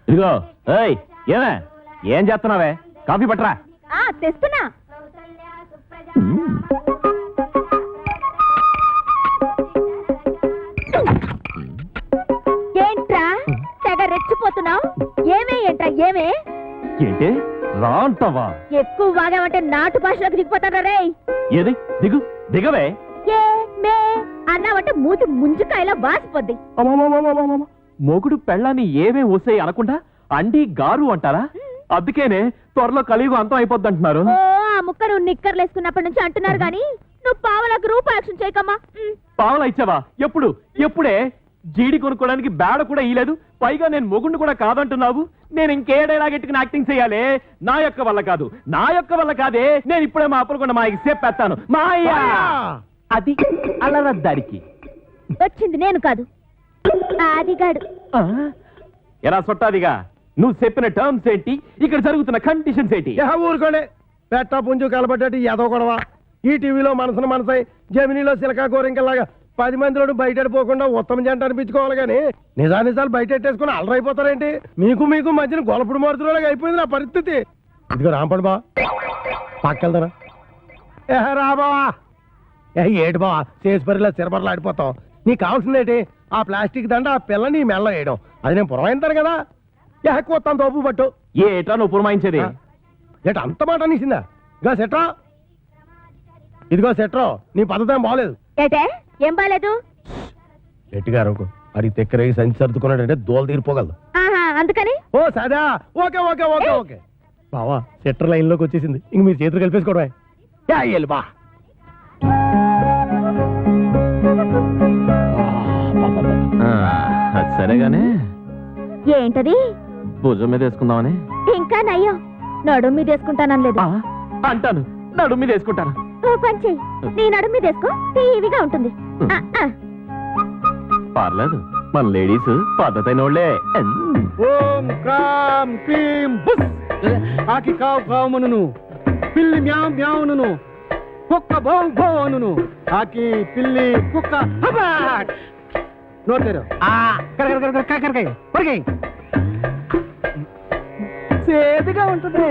ఇదిగో ఏమే ఏం చేస్తున్నావే? కాఫీ పట్టరా. తెస్తున్నా. ఏంట్రా తెగ రెచ్చిపోతున్నావు? ఏమే ఏంట్రా ఏమే? ఏంటి రా అంటావా? ఎక్కువ వాగామంటే నాటు భాషలోకి దిగిపోతారా రే? ఏది దిగు దిగవే. ఏ మే అన్నావంటే మూతి ముంజుకాయలా వాసిపోద్ది. మొగుడు పెళ్ళాన్ని ఏమే ఊసే అనకుండా అండి గారు అంటారా? అందుకేనే త్వరలో కలియుగం అంతం అయిపోద్ది అంటున్నారు. ఓ ఆ ముక్క నువ్వు నిక్కర్లేసుకున్నప్పటి నుంచి అంటున్నారు గాని నువ్వు పావలకు రూపాయలు చేయకమ్మా. పావలా ఇచ్చావా? ఎప్పుడు? ఎప్పుడే? జీడి కొనుక్కోవడానికి బేడ కూడా ఇయ్యలేదు. పైగా నేను మొగుండు కూడా కాదంటున్నావు. నేను ఇంకేడేలాగెట్టుకుని యాక్టింగ్ చేయాలి? నా యొక్క వల్ల కాదు, నా యొక్క వల్ల కాదే. నేను ఇప్పుడే మా అప్పుడుకుండా మాయకి చెప్పేస్తాను. మాయా అది అలరద్దారికి వచ్చింది నేను కాదు, ఆదిగాడు. ఎలా సొట్టాదిగా? నువ్వు చెప్పిన టర్మ్స్ ఏంటి? ఇక్కడ జరుగుతున్న కండిషన్స్ ఏంటి? ఊరుకోండి. పెట్ట పుంజు కలబడ్డట్టు ఏదో గొడవ. ఈ టీవీలో మనసును మనసై, జమినీలో సిలకా గోరింకల్లాగా 10 మందిలోడు బయట పోకుండా ఉత్తమ జంట అనిపించుకోవాలి కానీ నిజాలు బయట పెట్టేసుకుని అలరైపోతారేంటి? మీకు మీకు మధ్యన గొలపుడు మారుతున్నలాగా అయిపోయింది నా పరిస్థితి. ఇదిగో రాంపడు బా, పక్కెళ్తారా? రా బావా. ఏటి బావా చేసి పరిలా సిరబర్లు ఆడిపోతావు. నీకు కావాల్సిందేంటి? ఆ ప్లాస్టిక్ దండ ఆ పిల్ల నీ మెల్ల వేయడం. అది నేను పురమాయింతాను కదా. కొత్త తోపు పట్టు. ఏటా నువ్వు పురమాయించేది? ఏట అంత మాట అనేసిందా? ఇదిగో సెట్రా, ఇదిగో సెట్రో, నీ పద్ధతి ఏం బాగలేదు. ఏటే ఏం బాలేదు? గట్టిగారు అడిగి తెక్కరై సంచి సర్దుకున్నాడంటే దోలు తీరిపోగలదు. అందుకని ఓ సదా. ఓకే ఓకే ఓకే ఓకే బావా, సెట్టర్ లైన్ లోకి వచ్చేసింది. ఇంక మీరు చేతులు కలిపేసుకోవడమే. బా సరేగానే. ఏంటది? భుజం మీద వేసుకుందామని. ఇంకా నయ్యం, నడుము మీద వేసుకుంటానని లేదు. అంటాను, నడుము మీద వేసుకుంటాను. ఓ పని చెయ్యి, నీ నడుము మీద వేసుకో, టీవీగా ఉంటుంది. పర్లేదు, మన లేడీస్ పద్ధతైన వాళ్ళే. ఓం క్రాం క్రీం బుస్. ఆకి కావు కావుమనును, పిల్లి మ్యావ్ మ్యావును, కుక్క భౌ భౌను, ఆకి పిల్లి కుక్క హబాట్. నోటేరు సేదుగా ఉంటుంది.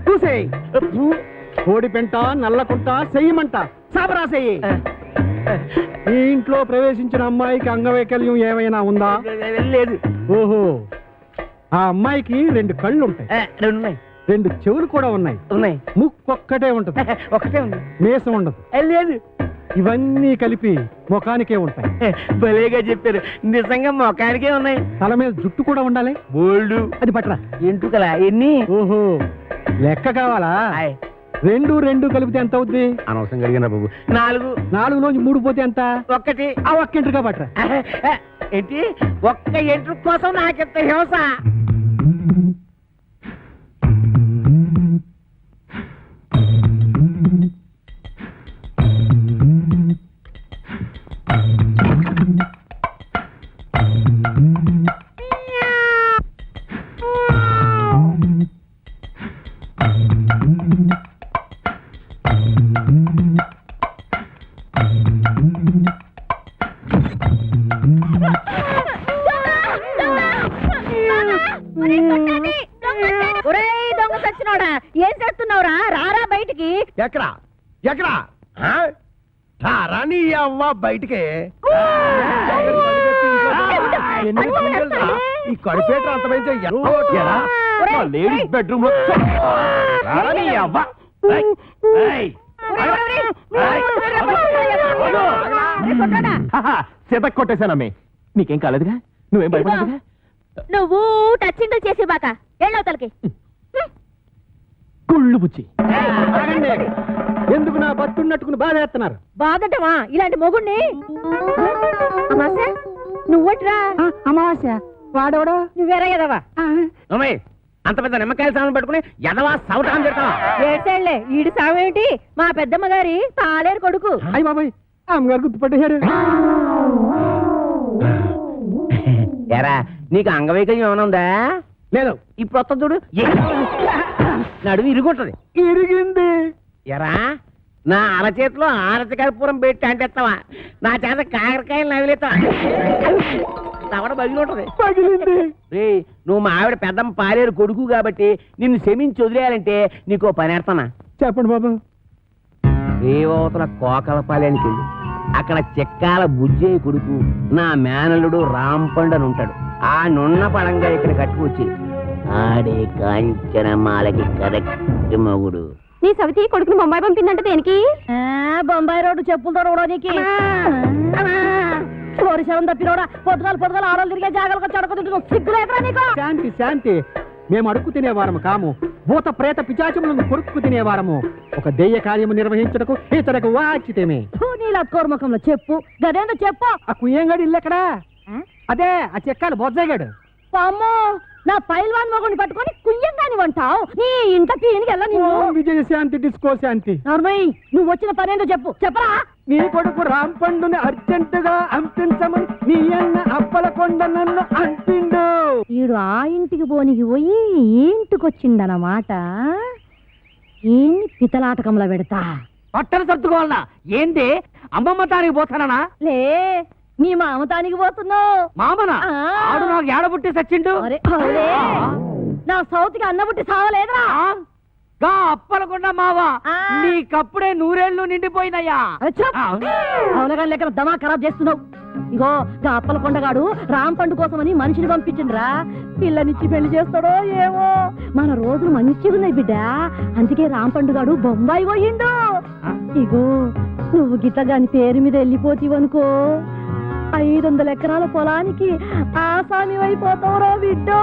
చూసేయి. కోడి పెంట నల్లకుంట చెయ్యమంట సాబరా చెయ్యి. ఈ ఇంట్లో ప్రవేశించిన అమ్మాయికి అంగవైకల్యం ఏమైనా ఉందా? లేదు. ఓహో, ఆ అమ్మాయికి 2 కళ్ళు ఉంటాయి. 2 చెవులు కూడా ఉన్నాయి. ముక్కొక్కటే ఉంటది. ఒకటే ఉంది. మీసం ఉండదు. లేదు. ఇవన్నీ కలిపి ముఖానికే ఉంటాయి. భలేగా చెప్పారు. నిజంగా ముఖానికే ఉన్నాయి. తల మీద జుట్టు కూడా ఉండాలి. బోల్డు. అది పట్టరా. ఎంటుకలా ఎన్ని? ఓహో, లెక్క కావాలా? 2 కలిపితే ఎంత అవుద్ది? అనవసరం కలిగిన బాబు. 4 నుంచి 3 పోతే ఎంత? 1. ఆ ఒక్క ఎంట్రుగా పట్టరా. ఏంటి? ఒక్క ఎంట్రు కోసం నాకెంత హింస? దొంగ సచ్చినోడా, ఏం చేస్తున్నావురా? రారా బయటికి. ఎక్కడా ఎక్కడా రాని అవ్వ బయటికి. ఈ కడిపేట అంత లేడీస్ బెడ్రూమ్ లో చేత కొట్టేశానమ్మే. నీకేం కాలేదుగా? నువ్వేం భయపడదుగా? నువ్వు టచ్చింగ్ చేసి బాక ఎళ్ళవతలకి. కుళ్ళు బుచ్చి. ఎందుకు నా బతున్నట్టుకుని బాధ వేస్తున్నారు? బాధటమా? ఇలాంటి మొగుణ్ణి. అమావాస్య నువ్వట్రా? అమావాస్య వాడవడా? నువ్వేరా ఎదవా? అంత పెద్ద నిమ్మకాయల సామాన్ పట్టుకుని ఎదవా సవటం చేస్తావా? ఏడ్చాళ్లే, ఈడి సావేంటి? మా పెద్దమ్మ గారి తాలేరు కొడుకు. అయ్యి బాబాయ్, అమ్మగారు గుర్తుపట్టేశారు. ఎరా, నీకు అంగవైకల్యం ఏమైనా ఉందా? లేదు. ఇప్పుడు వస్తా చూడు, నడుము ఇరుగుంటది. ఇరిగింది. ఎరా, నా అరచేతిలో ఆరతి కర్పూరం పెట్టి అంటేస్తావా నా చేత కాకరకాయలు నవిలేస్తావా తవడ బగిలి ఉంటది పగిలింది. రేయ్, నువ్వు మా ఆవిడ పెద్దమ్మ పాలేరు కొడుకు కాబట్టి నిన్ను క్షమించి వదిలేయాలంటే నీకో పని ఏడతానా? చెప్పండి బాబు. రేవతల కోకలపాలెనికి వెళ్ళి అక్కడ చెక్కాల బుజ్జయ్య కొడుకు నా మేనల్లుడు రాంపండు అని ఉంటాడు. ఆ నున్న పడంగా ఇక్కడ కట్టుకొచ్చి ఆడే కాంచనమాలకి కరెక్ట్ మగుడు. నీ సవితి కొడుకుని బొంబాయి పంపిందంటే దేనికి? బొంబాయి రోడ్డు చెప్పులతో రోడానికి. శవం తప్పినోడా పొద్దుగాలు ఆడలు తిరిగే జాగాలకు చడకతుంటు సిగ్గులేదురా నీకు? శాంతి శాంతి, మేము అడుక్కు తినేవారము కాము, భూత ప్రేత పిచాచములను కొరుక్కు తినేవారము. ఒక దెయ్య కార్యము నిర్వహించుటకు ఇతరకు వాచితేమే. నీళ్ళ కోర్మకంలో చెప్పు గదేందో చెప్పు. ఆ కుయ్యంగాడు ఇల్లు ఎక్కడా? అదే ఆ చెక్కాడు బొజ్జగాడు. అమ్మో, నా పైల్వాన్ మొగుడిని పట్టుకొని కుయ్యంగాని వంటావు. నీ ఇంట పీనికి వెళ్ళ నేను. విజయ శాంతి డిస్కో శాంతి. నర్మయ్, నువ్వు వచ్చిన పనేందో చెప్పు చెప్పరా. నీ కొడుకు రాంపండుని అర్జెంటుగా అంపించమని నీ అన్న అప్పలకొండ నన్ను అంపిండు. ఈడు ఆ ఇంటికి పోనికి పోయి ఈ ఇంటికొచ్చిందన్నమాట. ఏన్ని పితలాటకంలో పెడతా. పట్టణ సర్దుకోవాలనా? ఏంది అమ్మమ్మ తానికి పోతానా? లే, నీ మామతానికి పోతున్నావు. మామనా? ఆ. ఆడు నాకు ఏడబుట్టి సచ్చిండు. అరే, అవునే. నా సౌతికి అన్నబుట్టి సావలేదురా. గా అప్పలకుండా మావా, ఆ. నీకప్పుడే నూరేళ్లు నిండిపోయినయ్యా. అవునగా లెక్కన దమా ఖరాబ్ చేస్తున్నావు. ఇగో గా అప్పల కొండగాడు రాంపండు కోసమని మనిషిని పంపించిండ్రా. పిల్లనిచ్చి పెళ్లి చేస్తాడో ఏమో. మన రోజులు మంచిగున్నాయి బిడ్డ, అందుకే రాంపండుగాడు బొంబాయి పోయిండు. ఇగో నువ్వు గిట్టగాని పేరు మీద వెళ్ళిపోతీవనుకో 500 ఎకరాల పొలానికి ఆసామి అయిపోతావురా బిడ్డో.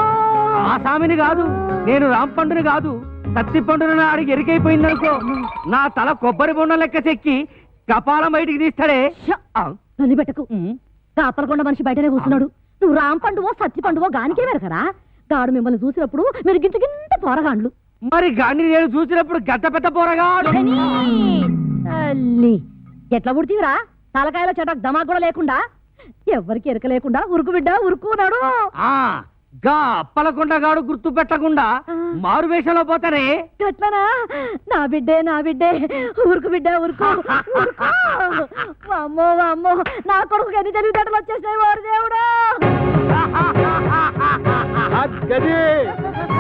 ఆ సామిని కాదు, నేను రాంపండుని కాదు, కత్తి పండుని ఆడికి ఎరికైపోయిందనుకో, నా తల కొబ్బరి బొండ లెక్క చెక్కి కపాలం బయటికి తీస్తాడే. నన్ను పెట్టకు. కాపలకొండ మనిషి బయటనే కూర్చున్నాడు. నువ్వు రాంపండువో సత్తి పండువో గానికే వెరకరా. గాడు మిమ్మల్ని చూసినప్పుడు మీరు గింత గింత పోరగాండ్లు. మరి గాని నేను చూసినప్పుడు గద్ద పెద్ద పోరగా తల్లి, ఎట్లా పుడితీవిరా? తలకాయల చెటకు దమా కూడా లేకుండా, ఎవరికి ఎరక లేకుండా ఉరుకు బిడ్డ ఉరుకున్నాడు. గా అప్పలకొండగాడు గుర్తు పెట్టకుండా మారు వేషంలో పోతానే. ఎట్లనా? నా బిడ్డే ఉరుకు బిడ్డ ఉరుకు ఉరుకు. అమ్మో అమ్మో, నా కొడుకు ఎన్ని తెలివితేటలు వచ్చేసినాయి వారు దేవుడా.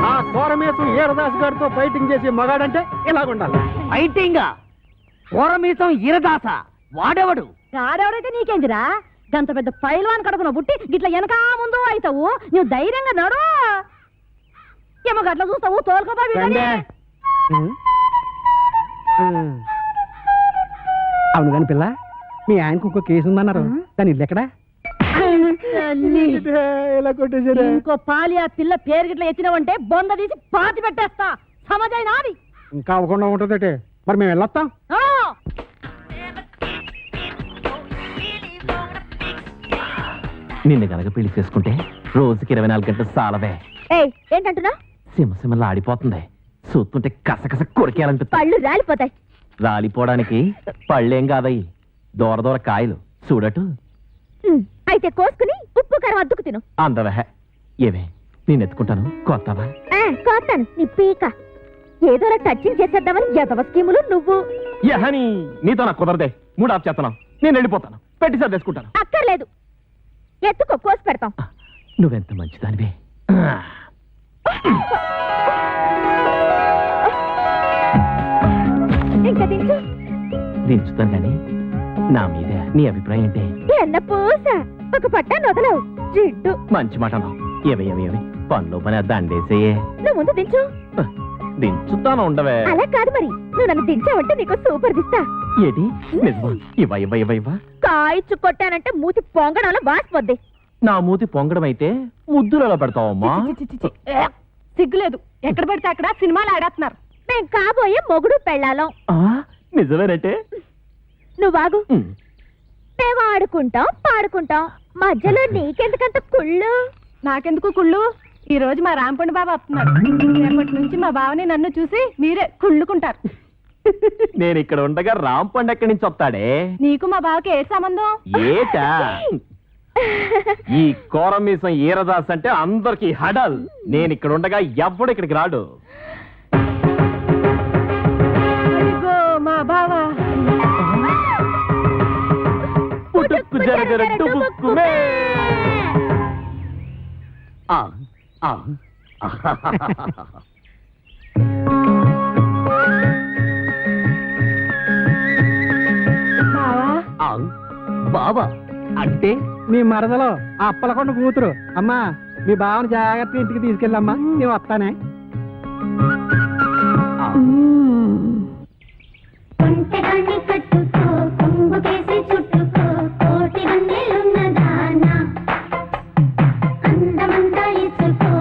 ఆ కోరమేసం ఈరదాస్ గారితో ఫైటింగ్ చేసి మగాడంటే ఇలాగుండాలి. ఫైటింగ్ కోరమీసం ఈరదాస వాడెవడు? ఆడెవడైతే నీకేందిరా? గంత పెద్ద పైల్వాన్ కడుపున పుట్టి గిట్ల వెనక ముందు అవుతావు. నువ్వు ధైర్యంగా నడు. ఏమో గట్ల చూస్తావు తోలుకోపా. అవును కాని పిల్ల, మీ ఆయనకు ఒక కేసు ఉందన్నారు, దాని ఇల్లు ఎక్కడా? ఇంకో పాలి ఆ పిల్ల పేరు గిట్ల ఎత్తినవంటే బొంద తీసి పాతి పెట్టేస్తా. సమజై నాది. ఇంకా అవ్వకుండా ఉంటుందటే. మరి మేము వెళ్ళొస్తాం. నిన్ను గనక పెళ్లి చేసుకుంటే రోజుకి 24 గంటలు సాలవే. ఏంటంటున్నా? సింహసింహలా ఆడిపోతుంది. చూస్తుంటే కసకస కొరికేయాలనిపిస్తుంది. పళ్ళు రాలిపోతాయి. రాలిపోవడానికి పళ్ళేం కాదయ్యి, దూర దూర కాయలు చూడటు. అయితే కోసుకుని ఉప్పు కారం అద్దుకు తిను. అందవే ఏవే, నేను ఎత్తుకుంటాను. కొత్తవా? కోస్తాను నీ పీక. ఏదోలా టచింగ్ చేసేద్దామని ఎదవ స్కీములు నువ్వు. యహని నీతో నాకు కుదరదే. 3 ఆఫ్ చేస్తున్నావు. నేను వెళ్ళిపోతాను. పెట్టి సర్దేసుకుంటాను. అక్కర్లేదు, ఎత్తుకో కోసి పెడతాం. నువ్వెంత మంచిదానివే. ఇంకా దించు. దించుతాను కానీ నా మీద నీ అభిప్రాయం ఏంటే? ఎన్న పూస ఒక పట్టా నొదలవు జిడ్డు. మంచి మాట అన్నావు. ఏవే పనిలో పని దండేసేయే. నువ్వు ముందు దించు. దించుతాను ఉండవే. అలా కాదు మరి, నువ్వు నన్ను దించావంటే నీకు సూపర్ దిస్తా. ఏది నిజమా? ఇవ్వ కాయిచ్చు కొట్టానంటే మూతి పొంగడంలో వాసిపోద్ది. నా మూతి పొంగడం అయితే ముద్దులలో పెడతావమ్మా. సిగ్గులేదు. ఎక్కడ పడితే అక్కడ సినిమాలు ఆడేస్తున్నారు. మేం కాబోయే మొగుడు పెళ్ళాలం. నిజమేనంటే నువ్వు బాగు. మేము ఆడుకుంటాం పాడుకుంటాం, మధ్యలో నీకెందుకంత కుళ్ళు? నాకెందుకు కుళ్ళు? ఈ రోజు మా రాంపండు బాబా వస్తున్నారు. రేపటి నుంచి మా బావని నన్ను చూసి మీరే కుళ్ళుకుంటారు. నేను ఇక్కడ ఉండగా రాంపండు ఎక్కడి నుంచి వస్తాడే? నీకు మా బావకి ఏ సంబంధం? ఏటా ఈ కోరమీసం ఈరదాస్ అంటే అందరికి హడల్. నేను ఇక్కడ ఉండగా ఎవ్వడు ఇక్కడికి రాడు. మా బావ జర జర డుబుక్కుమే. బాబా అంటే మీ మరదలో ఆ అప్పలకొండ కూతురు. అమ్మా మీ బావని జాగ్రత్తగా ఇంటికి తీసుకెళ్ళమ్మా, నేను వస్తానే. ఒంటెగాన్ని కట్టుకో, కొంగుకేసి చుట్టుకో, కోటి వందెలున్నదానా, అందమంతా ఇచ్చుకో.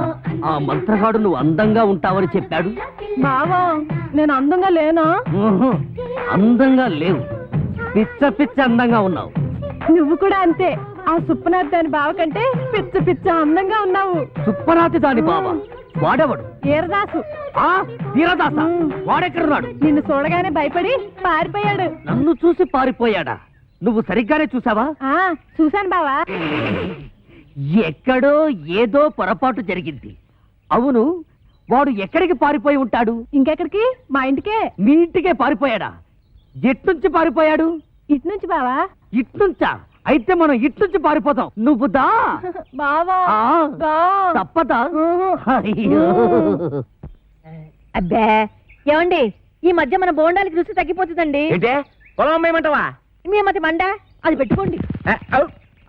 ఆ మంత్రగాడు నువ్వు అందంగా ఉంటావని చెప్పాడు. బావా నేను అందంగా లేనా? ఊహు, అందంగా లేవు, పిచ్చ పిచ్చ అందంగా ఉన్నావు. నువ్వు కూడా అంతే. ఆ సుప్పనాథ్ దాని బావ కంటే పిచ్చ పిచ్చ అందంగా ఉన్నావు. సుప్పనాథి దాని బాబా వాడెవడు? ఈరదాసు. ఆ వీరదాస వాడెక్కడున్నాడు? నిన్ను చూడగానే భయపడి పారిపోయాడు. నన్ను చూసి పారిపోయాడా? నువ్వు సరిగ్గానే చూసావా? ఆ చూశాను బావా. ఎక్కడో ఏదో పొరపాటు జరిగింది. అవును, వాడు ఎక్కడికి పారిపోయి ఉంటాడు? ఇంకెక్కడికి? మా ఇంటికే. మీ ఇంటికే పారిపోయాడా? ఎట్నుంచి పారిపోయాడు? ఇటు నుంచి బావా. ఇట్నుంచా? అయితే మనం ఇట్నుంచి పారిపోతాం. నువ్వు దా. బావా ఆ, దా. తప్పదా? అయ్యో. అబ్బే ఏమండి, ఈ మధ్య మన బోండాలకి రుచి తగ్గిపోతుందండి. ఏంటే పొలం అమ్మేయమంటావా? మీ మధ్య మండ అది పెట్టుకోండి.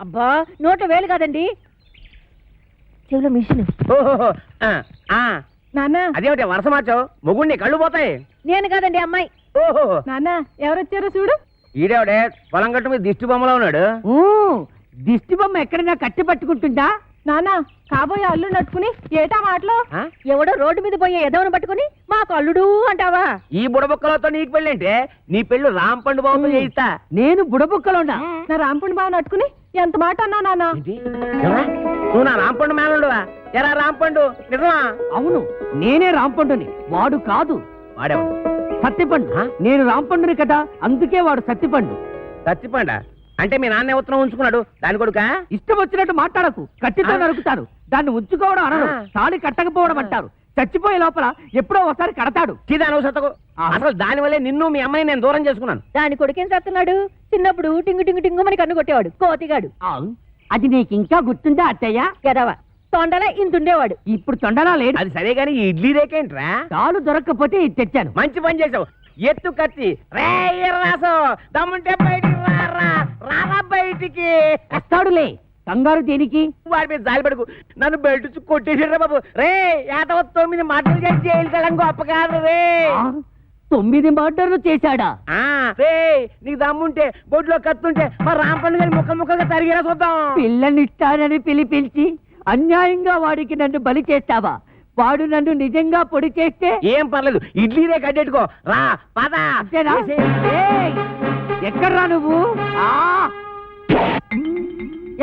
అబ్బా నోట్లో వేలు కాదండి, చెవిలో మిషన్. నాన్న అదేమిటి వరస మార్చావు? మొగుడిని కళ్ళు పోతాయి. నేను కాదండి అమ్మాయి. ఓహో, నాన్న ఎవరొచ్చారో చూడు. ఈడేవిడే పొలం గట్టు మీద దిష్టి బొమ్మలో ఉన్నాడు. దిష్టి బొమ్మ ఎక్కడైనా కట్టి పట్టుకుంటుందా? నాన్న కాబోయే అల్లు నట్టుకుని ఏటా మాటలో ఆ? ఎవడో రోడ్డు మీద పోయే ఎదవను పట్టుకుని మాకు అల్లుడు అంటావా? ఈ బుడబుక్కలతో నీకు పెళ్ళంటే నీ పెళ్ళు రాంపండు బాబుతో చేయిస్తా. నేను బుడబుక్కలోనా? నా రాంపుణి బావ నట్టుకుని ఎంత మాట అన్నా నాన్న. నువ్వు నా రాంపండు మేనుడువా? ఎరా రాంపండు నిజమా? అవును, నేనే రాంపండుని, వాడు కాదు. వాడేవాడు సత్తిపండు. నేను రాంపండుని కదా, అందుకే వాడు సత్తిపండు. సత్తిపండ అంటే మీ నాన్న ఉత్తరం ఉంచుకున్నాడు దాని కొడుక? ఇష్టం వచ్చినట్టు మాట్లాడకు, కత్తితో నరుకుతారు. దాన్ని ఉంచుకోవడం అనరు, తాళి కట్టకపోవడం అంటారు. చచ్చిపోయే లోపల ఎప్పుడో ఒకసారి కడతాడు. అసలు దాని వల్లే నిన్ను మీ అమ్మాయి నేను దూరం చేసుకున్నాను. దాని కొడుకేం చేస్తున్నాడు? చిన్నప్పుడు టింగు టింగు టింగు మని కన్ను కొట్టేవాడు, కోతిగాడు. అది నీకు ఇంకా గుర్తుందా అత్తయ్య? గదవా తొండలా ఇంతుండేవాడు. ఇప్పుడు తొండలా లేడు. అది సరే గాని ఈ ఇడ్లీ రేకేంట్రా? తాలు దొరక్కపోతే ఇది తెచ్చాను. మంచి పని చేసావు. ఎత్తు కత్తి రే రాసు దమ్ముంటే బయటికి రారా బయటికి. వస్తాడులే, కంగారు దేనికి? వాడి మీద జాలి పడుకు, నన్ను బయట కొట్టేసాడు బాబు. రే 9 మర్డర్లు చేసి జైలు గొప్ప కాదు రే. 9 మర్డర్లు చేశాడా? రే నీకు దమ్ముంటే బొడ్లో కత్తుంటే మా రాంపండు గారి ముక్కలు ముక్కలుగా తరిగిరా చూద్దాం. పిల్లనిస్తానని పిలిచి అన్యాయంగా వాడికి నన్ను బలి చేస్తావా? వాడు నన్ను నిజంగా పొడి చేస్తే ఏం పర్లేదు, ఇడ్లీనే కట్టెట్టుకో. రా పద. ఎక్కడ్రా నువ్వు?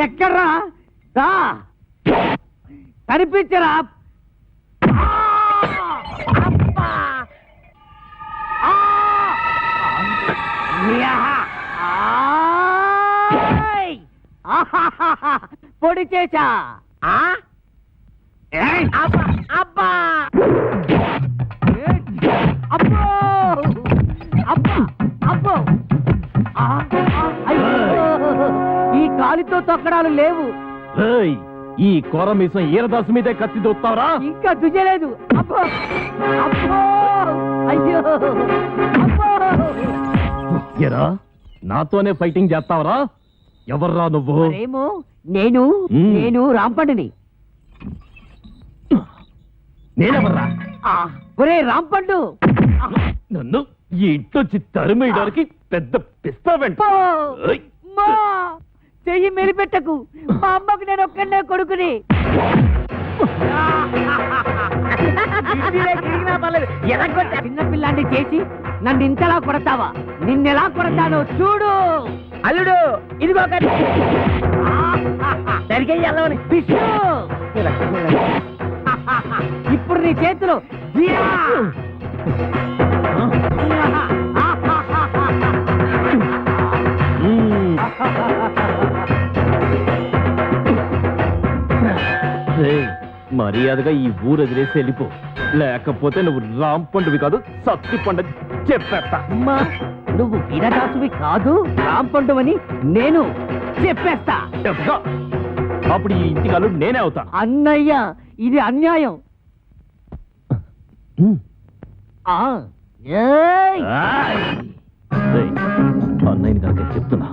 ఎక్కడ్రా? రా కనిపించరా? పొడి చేశా. అబ్బా అబ్బో అబ్బా అబ్బో. ఈ కాలితో తొక్కడాలు లేవు. ఏయ్, ఈ కోరమీసం ఈరదాసు మీదే కత్తి దొత్తావరా? ఇంకా దుజలేదు. అబ్బో అబ్బో అయ్యో అబ్బో. ఎరా నాతోనే ఫైటింగ్ చేస్తావరా? ఎవర్రా నువ్వు? ఏమో నేను నేను రాంపండుని. నేనెవర్రా? ఒరే రాంపండు, నన్ను ఈ ఇంట్లోంచి తరిమేయడానికి పెద్ద పిస్తా వెంట. చెయ్యి మెలిపెట్టకు, మా అమ్మకు నేను ఒక్కడే కొడుకుని. చిన్నపిల్లాన్ని చేసి నన్ను ఇంతలా కొడతావా? నిన్నెలా కొడతానో చూడు. అల్లుడు ఇదిగో సరిగ్గా ఇప్పుడు నీ చేతిలో మర్యాదగా ఈ ఊరు వదిలేసి వెళ్ళిపో, లేకపోతే నువ్వు రాంపండువి కాదు సత్తిపండు చెప్పేస్తా. అమ్మా, నువ్వు వీరదాసువి కాదు, రాంపండువని నేను చెప్పేస్తా. చెప్పుకో. అప్పుడు ఈ ఇంటికి అల్లుడు నేనే అవుతా. అన్నయ్య ఇది అన్యాయం. ఆ, ఏయ్! రేయ్, అన్నయ్యని కనుక చెప్తున్నా,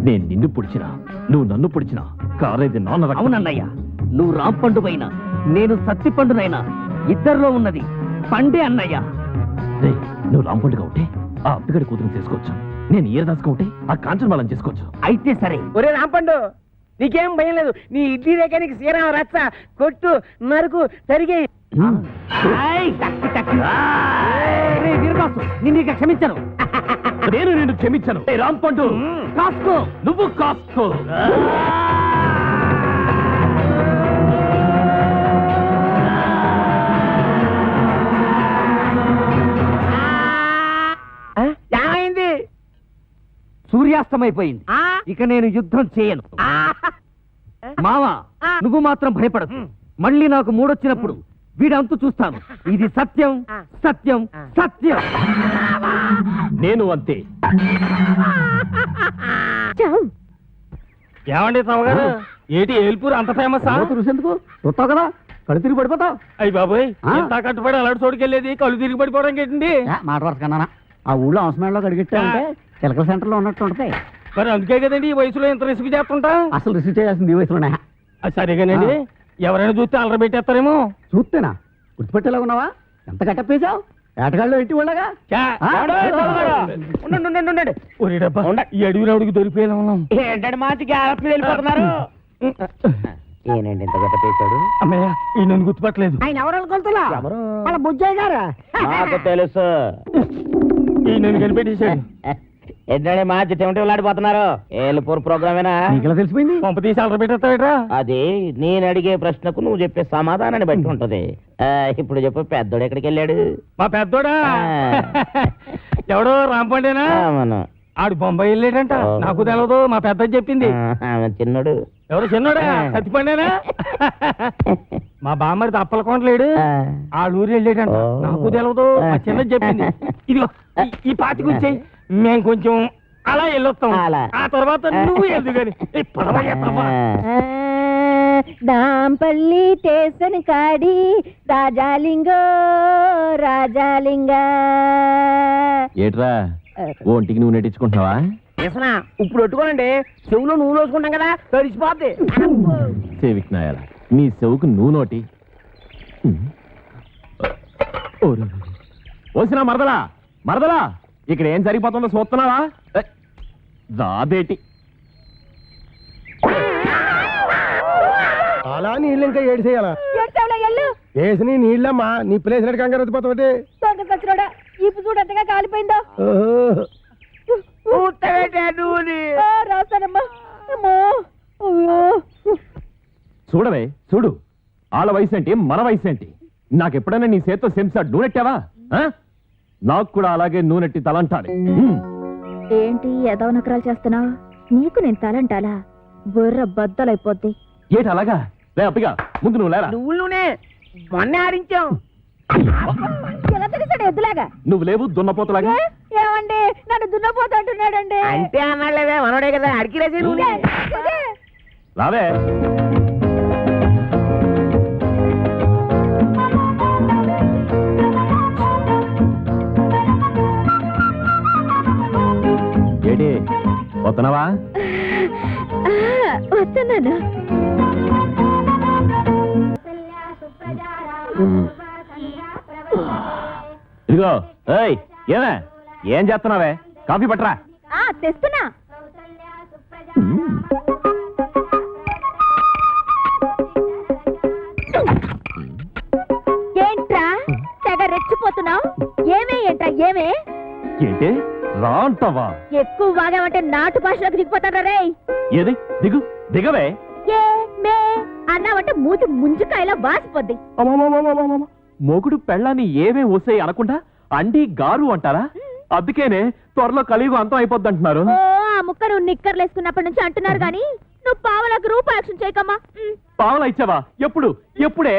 నేను నిన్ను పొడిచినా నువ్వు నన్ను పొడిచినా కారేది నాన్న రక్తం. అవునన్నయ్య, నువ్వు రాంపండు పైన నేను సత్తిపండునైనా ఇద్దరిలో ఉన్నది పండే అన్నయ్య. రేయ్, నువ్వు రాంపండుగా ఉంటే ఆ అప్పిగడి కూతురు చేసుకోవచ్చు, నేను ఈరదాసుగా ఉంటే ఆ కాంచన వాళ్ళని చేసుకోవచ్చు. అయితే సరే. ఒరే రాంపండు, నీకేం భయం లేదు. నీ ఇడ్లీ రేఖ నీకు శ్రీరామ రచ్చ కొట్టు నరుకు తరిగే. ఏయ్, టక్కు టక్కు. రేయ్ వీరబాసు, నిన్ను ఇక క్షమించను. నేను నిన్ను క్షమించను. రేయ్ రాంపండు, కాసుకో. నువ్వు కాసుకో. ఏమైంది? సూర్యాస్తమైపోయింది. ఇక నేను యుద్ధం చేయను. మావా, నువ్వు మాత్రం భయపడదు. మళ్ళీ నాకు మూడొచ్చినప్పుడు వీడంతు చూస్తాను. ఇది సత్యం, సత్యం, సత్యం. నేను అంతే. ఏమండి తమగారు, ఏటి ఏల్పూర్ అంత ఫేమస్? ఎందుకు చూస్తావు కదా, కళ్ళు తిరిగి పడిపోతావు. అయ్యి బాబోయ్, ఎంత కట్టుబడి అలాంటి చోటుకెళ్ళేది కళ్ళు తిరిగి పడిపోవడం ఏంటండి? మాట వరుస కన్నా ఆ ఊళ్ళో అవసరంలో కడిగిట్టామంటే చిలకల సెంటర్ లో ఉన్నట్టు ఉంటాయి. మరి అందుకే కదండి ఈ వయసులో ఎంత రిస్క్ చేస్తుంటా. అసలు రిసీవ్ చేయాల్సింది ఈ వయసులోనే. సరేగానండి, ఎవరైనా చూస్తే అలర పెట్టేస్తారేమో. చూస్తేనా గుర్తుపెట్టేలా ఉన్నావా? ఎంత కట్టప్పేశావు ఏటగాళ్ళు ఇంటి వాళ్ళగా. ఈ అడవి రావుడికి దొరికిపోయినా ఉన్నాం. ఏంటంటే మాటికి ఆత్మ వెళ్ళిపోతున్నారు. ఏనండి ఇంత గట్ట పేశాడు? అమ్మయ్య, ఈ నన్ను గుర్తుపట్టలేదు. ఆయన ఎవరు కొలుతులా? వాళ్ళ బుజ్జయ్య గారు. నాకు తెలుసు. ఈ నన్ను కనిపెట్టేశాడు. ఏంటంటే మా చిట్టమిటిలాడిపోతున్నారు. ఏలుపూర్ ప్రోగ్రామేనా? నీకెలా తెలిసిపోయింది? పంప తీసి అలర పెట్టేస్తావేట్రా? అది నేను అడిగే ప్రశ్నకు నువ్వు చెప్పే సమాధానాన్ని బట్టి ఉంటది. ఇప్పుడు చెప్పు, పెద్దోడు ఎక్కడికి వెళ్ళాడు? మా పెద్దోడా? ఎవడో రాంపండేనా? అవును. ఆడు బొంబాయి వెళ్ళాడంట. నాకు తెలవదు, మా పెద్ద చెప్పింది. చిన్నోడు ఎవరు? చిన్నోడా? సత్తిపండేనా? మా బామ్మరిది అప్పలకొండలేడు, ఆ ఊరు వెళ్ళాడంట. నాకు తెలవదు, మా చిన్నది చెప్పింది. ఇదిగో ఈ పాతి గురించి మేము కొంచెం అలా వెళ్ళొస్తాం. ఆ తర్వాత నువ్వు వెళ్దు గాని. నాంపల్లి స్టేషన్ కాడి రాజాలింగో రాజాలింగ. ఏట్రా ఒంటికి నువ్వు నెట్టించుకుంటున్నావా? ఇప్పుడు పెట్టుకోనండి, చెవులో నువ్వు లోసుకుంటాం కదా, తడిసిపోద్ది. సేవిక్నాయాల నీ చెవుకు నువ్వు నోటి. ఓసినా మరదలా, మరదలా, ఇక్కడ ఏం జరిగిపోతుందో చూస్తున్నావా? రాదేటి. అలా నీళ్ళు ఇంకా ఏడు చేయాలా? వేసి నీళ్ళమ్మా, నీ ప్లేస్ కంగారు వచ్చిపోతావు. ఇప్పుడు చూడు ఎంతగా కాలిపోయిందో. రాస్తానమ్మా. చూడవే చూడు, వాళ్ళ వయసు ఏంటి మన వయసు ఏంటి? నాకెప్పుడైనా నీ చేత్తో సెంసా నూనెట్టావా? నాకు కూడా అలాగే నూనెట్టి తలంటాలి. ఏంటి ఏదో నకరాలు చేస్తున్నావు? నీకు నేను తలంటాలా? బుర్ర బద్దలైపోద్ది. ఏటి అలాగా? లే అప్పిగా, ముందు నువ్వు లేరా. నువ్వులోనే మొన్న ఆడించాం. ఎలా తెలిసాడు ఎద్దులాగా? నువ్వు లేవు దున్నపోతులాగా. ఏమండి, నన్ను దున్నపోతు అంటున్నాడండి. అంటే అన్నాళ్ళవే, మనోడే కదా అడిగి రేసి నువ్వు. రావే. ఏటి వస్తున్నావా? వస్తున్నాను. ఇదిగో ఏయ్, ఏమే ఏం చేస్తున్నావే? కాఫీ పట్టరా. తెస్తున్నా. ఏంట్రా తెగ రెచ్చిపోతున్నావు? ఏమే ఏంట్రా ఏమే? ఏంటి రా అంటావా? ఎక్కువ వాగామంటే నాటు భాషలోకి దిగిపోతారా రే? ఏది దిగు, దిగవే. ఏ మే అన్నావంటే మూతి ముంచుకాయలా వాసిపోద్ది. మొగుడు పెళ్ళాన్ని ఏమే ఓసే అనకుండా అండి గారు అంటారా? అందుకేనే త్వరలో కలియుగం అంతం అయిపోద్ది అంటున్నారు. ఓ ఆ ముక్క నువ్వు నిక్కర్లేసుకున్నప్పటి నుంచి అంటున్నారు గాని నువ్వు పావలకు రూపాయక్షం చేయకమ్మా. పావలా ఇచ్చావా? ఎప్పుడు? ఎప్పుడే?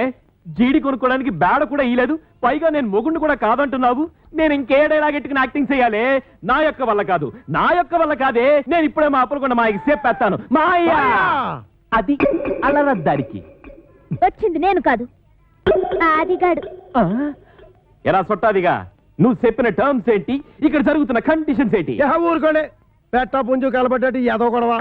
జీడి కొనుక్కోవడానికి బేడ కూడా ఇయ్యలేదు, పైగా నేను మొగుండు కూడా కాదంటున్నావు. నేను ఇంకే డైలాగ్ ఎట్టుకుని యాక్టింగ్ చేయాలి? నా యొక్క వల్ల కాదు, నా యొక్క వల్ల కాదే. నేను ఇప్పుడే మా అప్పలకొండ మాయకి చెప్పేస్తాను. మాయా అది అలరద్దారికి వచ్చింది నేను కాదు, ఆదిగాడు. ఎలా సొట్టాదిగా? నువ్వు చెప్పిన టర్మ్స్ ఏంటి, ఇక్కడ జరుగుతున్న కండిషన్స్ ఏంటి? ఊరుకోండి. పెట్ట పుంజు కలబడ్డట్టు ఏదో గొడవ.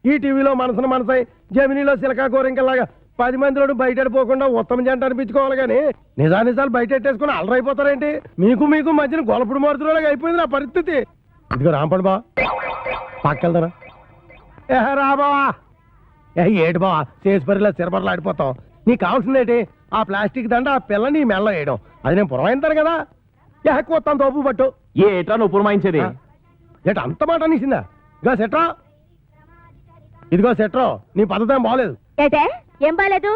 ఈ టీవీలో మనసును మనసై, జమినీలో సిలకా గోరింకల్లాగా 10 మందిలో బయటపోకుండా ఉత్తమ జంట అనిపించుకోవాలి కానీ నిజానిజాలు బయటెట్టేసుకుని అలరైపోతారేంటి? మీకు మధ్యన గొలపుడు మారుతులాగా అయిపోయింది నా పరిస్థితి. ఇదిగో రాంపండు బా, పక్కెళ్తారా? రా బావా. ఏడు బావా, చేసిపరిలా చిరపరలు ఆడిపోతావు. నీకు కావాల్సిందేంటి? ఆ ప్లాస్టిక్ దండ ఆ పిల్ల నీ మెల్ల వేయడం. అది నేను పురమాయింతాను కదా. కొత్త తోపు పట్టు. ఏట్రా నువ్వు పురమాయించేది? ఏట అంత మాట అనేసిందా? ఇదిగో సెట్రా, ఇదిగో సెట్రో, నీ పద్ధతి ఏం బాగలేదు. ఏటే ఏం బాలేదు?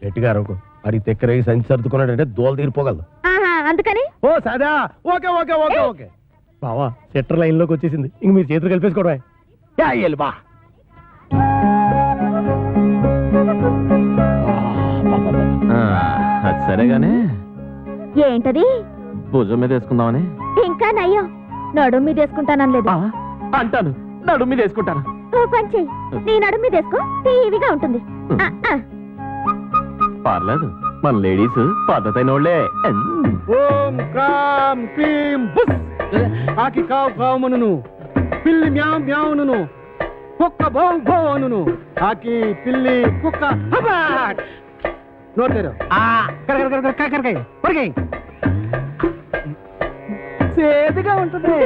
గట్టిగా అరవకు. అడిగి తెక్కరేగి సంచి సర్దుకున్నాడంటే దోలు తీరిపోగలదు. అందుకని ఓ సదా, ఓకే ఓకే ఓకే ఓకే బావా. సెట్టర్ లైన్ లోకి వచ్చేసింది. ఇంక మీరు చేతులు కలిపేసుకోవడమే. బా అది సరేగానే, ఏంటది? భుజం మీద వేసుకుందామని. ఇంకా నయ్యం, నడుం మీద వేసుకుంటానలేదు. అంటాను, నడుము మీద వేసుకుంటాను. పని చెయ్యి, నీ నడుం మీద వేసుకో, టీవీగా ఉంటుంది. పర్లేదు, మన లేడీస్ పద్ధతైన వాళ్ళే. ఓం క్రాం క్లీం బుస్. ఆకి కావు కావుమనును, పిల్లి మ్యావ్ మ్యావును, కుక్క భౌ భౌ అనును. ఆకి పిల్లి కుక్క హబాట్. నోటేరు కరకాయ సేదుగా ఉంటుంది.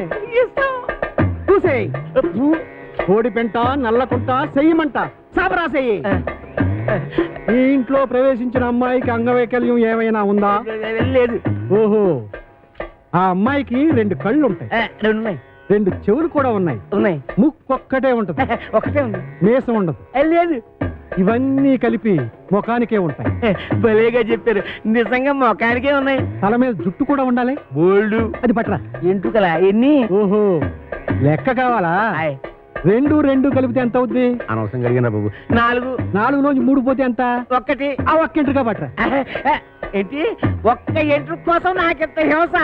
చూసేయి. కోడి పెంట, నల్లకుంట, చెయ్యమంట, సాబరా చెయ్యి. ఈ ఇంట్లో ప్రవేశించిన అమ్మాయికి అంగవైకల్యం ఏమైనా ఉందా? లేదు. ఓహో, ఆ అమ్మాయికి 2 కళ్ళు ఉంటాయి, 2 చెవులు కూడా ఉన్నాయి, ముక్కు ఒక్కటే ఉంటది, ఒకటే ఉంది, మీసం ఉండదు. లేదు. ఇవన్నీ కలిపి ముఖానికే ఉంటాయి. భలేగా చెప్పారు. నిజంగా ముఖానికే ఉన్నాయి. తల మీద జుట్టు కూడా ఉండాలి. బోల్డు. అది పట్టరా. ఎంటుకలా ఎన్ని? ఓహో, లెక్క కావాలా? 2 కలిపితే ఎంత అవుద్ది? అనవసరం కలిగిన బాబు. 4. 4లోంచి 3 పోతే ఎంత? 1. ఆ ఒక్క ఎంట్రుగా పట్టరా. ఏంటి? ఒక్క ఎంట్రు కోసం నాకెంత హింస?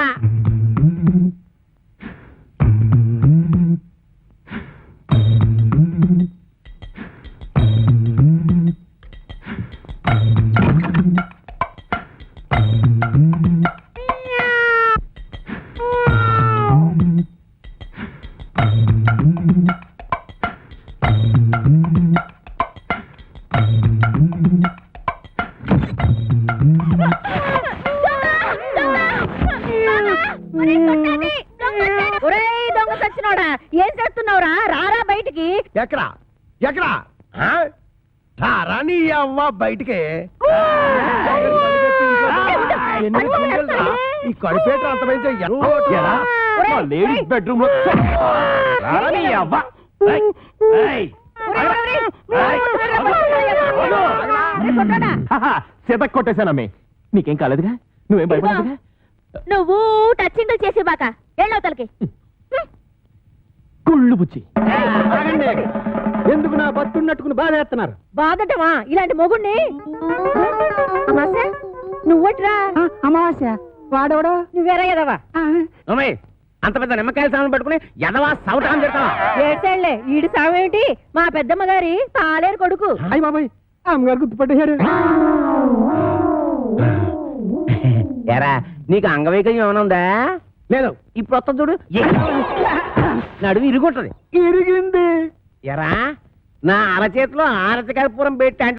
దొంగ సచ్చినోడా, ఏం చేస్తున్నావురా? రారా బయటికి. ఎక్కడా ఎక్కడా? రాని అవ్వ బయటికి. ఈ కడుపేట అంతమైంది. లేడీస్ బెడ్రూమ్ లో చేత కొట్టేశానమ్మే. నీకేం కాలేదుగా? నువ్వేం భయపడలేదుగా? నువ్వు టచింగ్ చేసే బాక ఎళ్ళవతలకి. కుళ్ళు బుచ్చి. ఎందుకు నా బతున్నట్టుకుని బాధ వేస్తున్నారు? బాధటమా ఇలాంటి మొగుణ్ణి? అమాస నువ్వట్రా? అమావాస్య వాడవడా? నువ్వేరా ఎదవా? అంత పెద్ద నిమ్మకాయల సామాన్ పట్టుకుని ఎదవా సౌటాన్ని చెప్తాను. ఏడ్చేళ్లే, ఈడి సావేమిటి? మా పెద్దమ్మ గారి పాలేరు కొడుకు. అయ్యి బాబాయ్, అమ్మగారు గుర్తుపట్టేశారు. ఎరా, నీకు అంగవైకల్యం ఏమైనా ఉందా? లేదు. ఇప్పుడు వస్తా చూడు, నడుము ఇరుగుంటది. ఇరిగింది. ఎరా, నా అరచేతిలో ఆరతి కర్పూరం పెట్టి